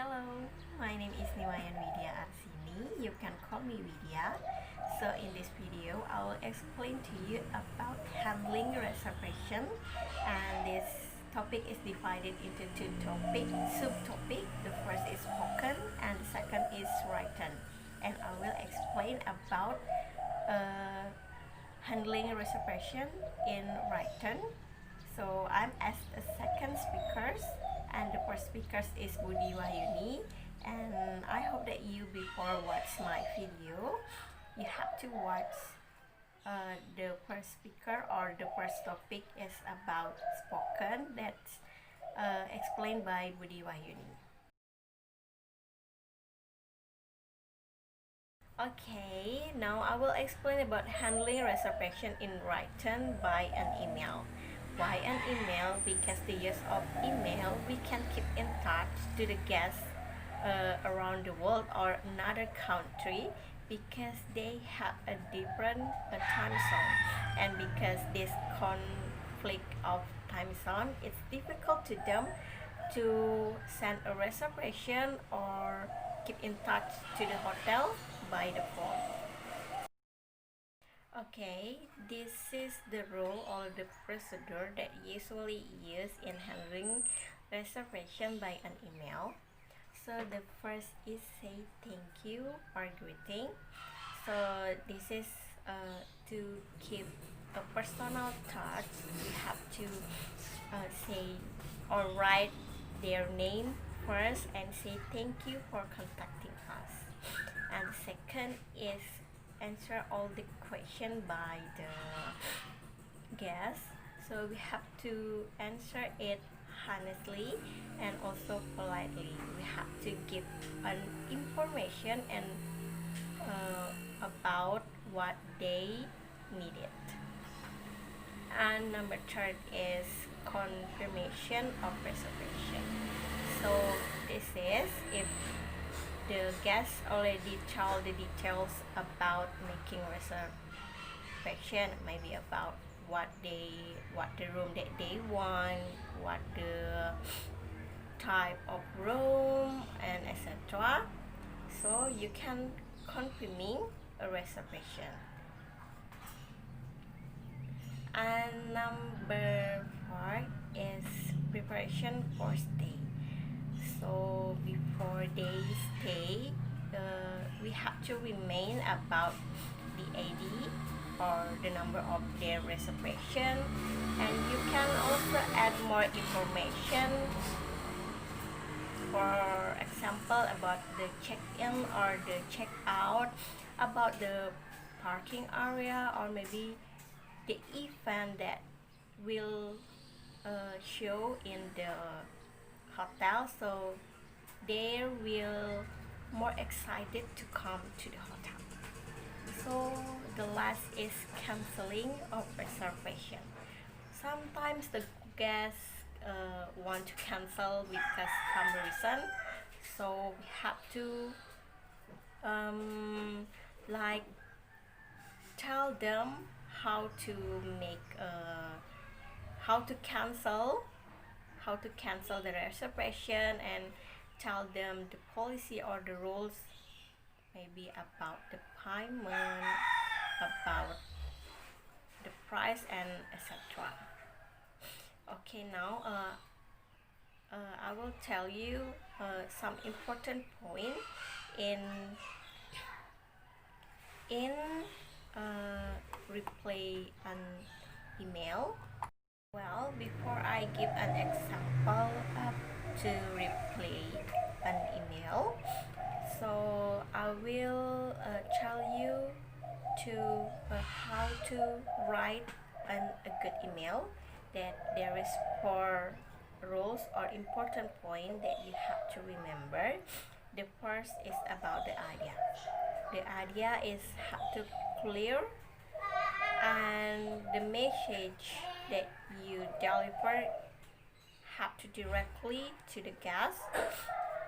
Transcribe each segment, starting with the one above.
Hello, my name is Wayan Widya Arsini. You can call me Widya. So in this video, I will explain to you about handling reservation, and this topic is divided into two topics, subtopic. The first is spoken and the second is written. And I will explain about handling reservation in written. So I'm as a second speaker, and the first speaker is Widya, and I hope that you before watch my video, you have to watch the first speaker or the first topic is about spoken that's explained by Widya. Okay, now I will explain about handling reservation in written by an email. Why an email? Because the use of email, we can keep in touch to the guests around the world or another country because they have a different time zone, and because this conflict of time zone, it's difficult to them to send a reservation or keep in touch to the hotel by the phone. Okay, this is the rule or the procedure that usually used in handling reservation by an email. So the first is say thank you or greeting. So this is to keep a personal touch. You have to say or write their name first and say thank you for contacting us. And second is answer all the question by the guest. So we have to answer it honestly and also politely. We have to give an information and about what they needed. And number third is confirmation of reservation. So this is if the guest already told the details about making reservation, maybe about what the room that they want, what the type of room, and etc. So you can confirming a reservation. And number 4 is preparation for stay. So before they stay, we have to remain about the ID or the number of their reservation, and you can also add more information, for example about the check-in or the check-out, about the parking area, or maybe the event that will show in the hotel, so they will more excited to come to the hotel. So the last is canceling of reservation. Sometimes the guests want to cancel because some reason, so we have to like tell them how to make how to cancel the reservation, and tell them the policy or the rules, maybe about the payment, about the price, and etc. Okay, now I will tell you some important point in reply an email. Well, before I give an example to reply an email, so I will tell you to how to write a good email. That there is 4 rules or important point that you have to remember. The first is about the idea. The idea is how to clear, and the message that you deliver have to directly to the guest,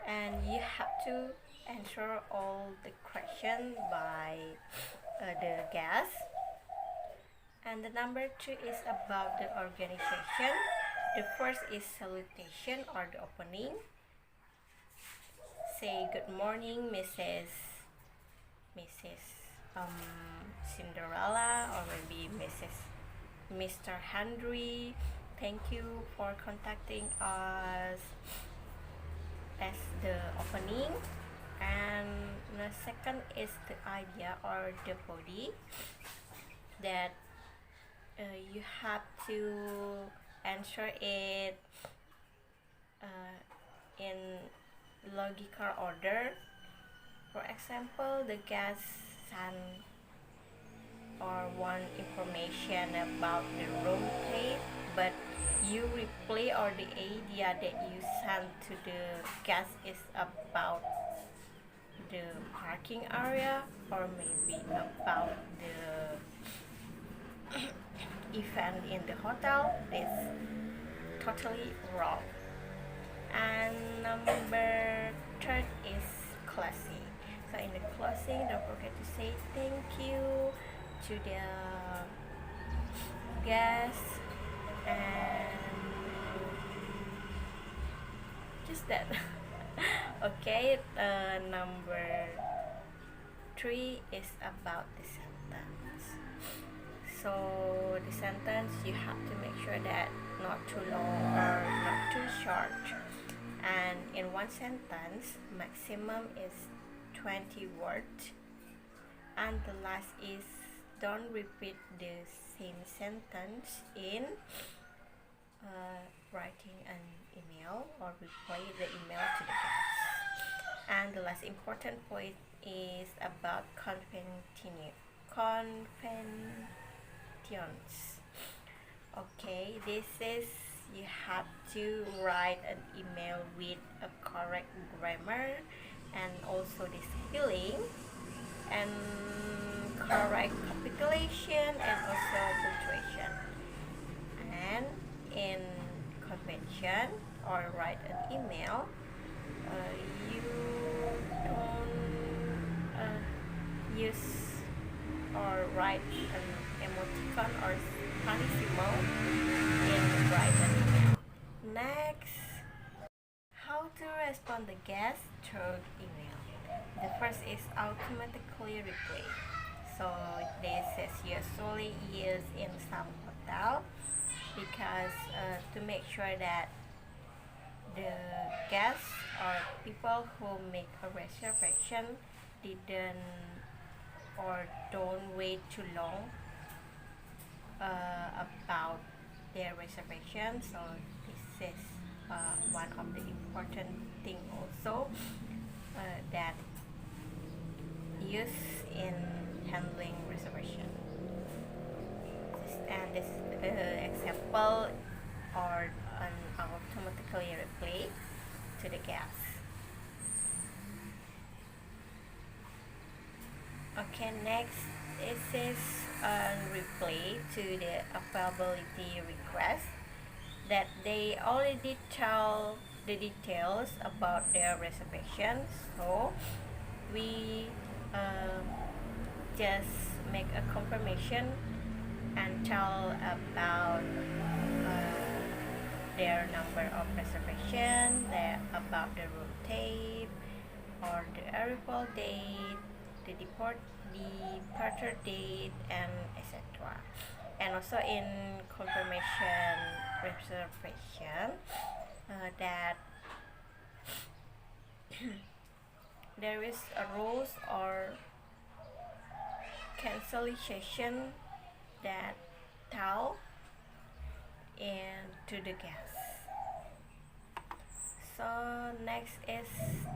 and you have to answer all the questions by the guest. And the number 2 is about the organization. The first is salutation or the opening. say good morning, Mrs. Cinderella, or maybe Mr. Henry. Thank you for contacting us as the opening. And the second is the idea or the body that you have to answer it in logical order. For example, the guest sent or want information about the room type, but you reply or the idea that you sent to the guest is about the parking area or maybe about the event in the hotel. This totally wrong. And number third is closing. So in the closing, don't forget to say thank you to the guests and just that. Okay, number 3 is about the sentence. So the sentence you have to make sure that not too long or not too short, and in one sentence maximum is 20 words, and the last is don't repeat the same sentence in writing an email or reply the email to the guest. And the last important point is about conventions. Okay, this is you have to write an email with a correct grammar and also the spelling and correct capitulation and also punctuation. And in convention or write an email, you don't use or write an emoticon or funny symbol in write an email. Next, how to respond the guest through email. The first is automatically reply. So this is usually used in some hotel because to make sure that the guests or people who make a reservation didn't or don't wait too long about their reservation. So this is one of the important thing also that used in handling reservation. And this example or an automatically reply to the guest. Okay, next is a reply to the availability request that they already tell the details about their reservation. So we just make a confirmation and tell about their number of reservation, about the room type or the arrival date, the departure date, and etc. And also in confirmation reservation that there is a rules or cancellation that tell and to the guests. So next is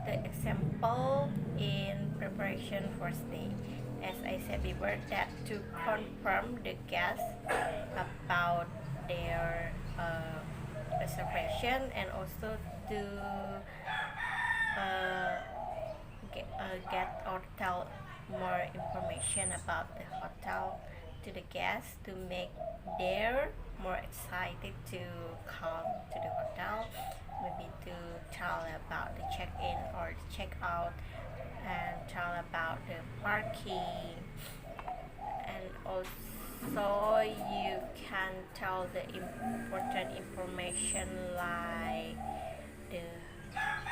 the example in preparation for stay. As I said before, that to confirm the guests about their reservation and also to get or tell more information about the hotel to the guests to make them more excited to come to the hotel, maybe to tell about the check-in or the check-out and tell about the parking, and also you can tell the important information like the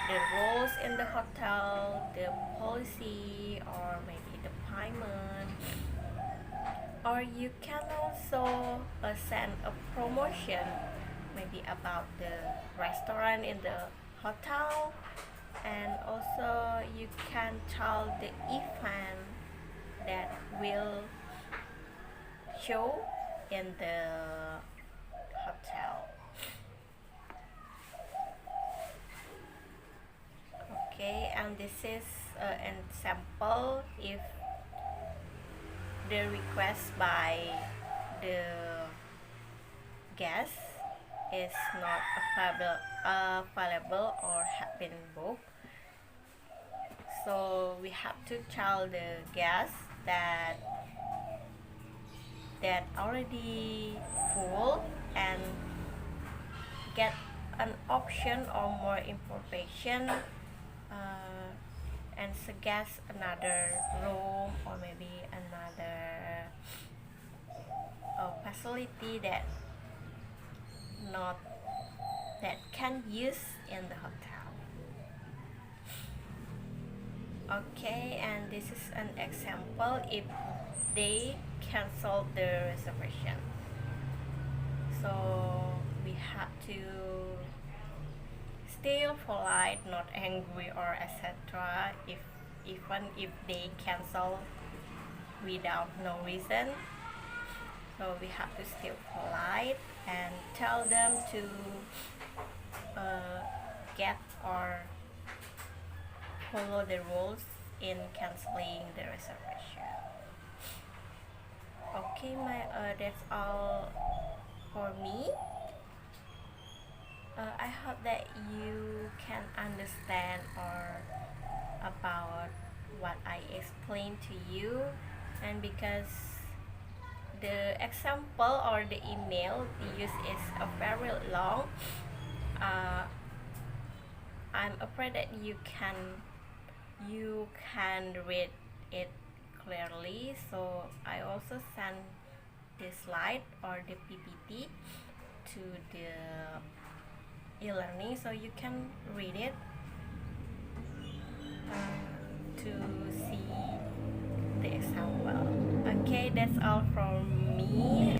the rules in the hotel, the policy, or maybe the payment. Or you can also send a promotion, maybe about the restaurant in the hotel, and also you can tell the event that will show in the hotel. Okay, and this is an example if the request by the guest is not available or have been booked. So we have to tell the guest that already full and get an option or more information and suggest another room or maybe another facility that not that can use in the hotel. Okay, and this is an example if they cancel the reservation. So we have to still polite, not angry or etc. Even if they cancel without no reason. So we have to still polite and tell them to get or follow the rules in canceling the reservation. Okay, that's all for me. I hope that you can understand or about what I explained to you, and because the example or the email used is a very long, I'm afraid that you can read it clearly. So I also send the slide or the PPT to the e-learning so you can read it to see the example. Okay, that's all from me.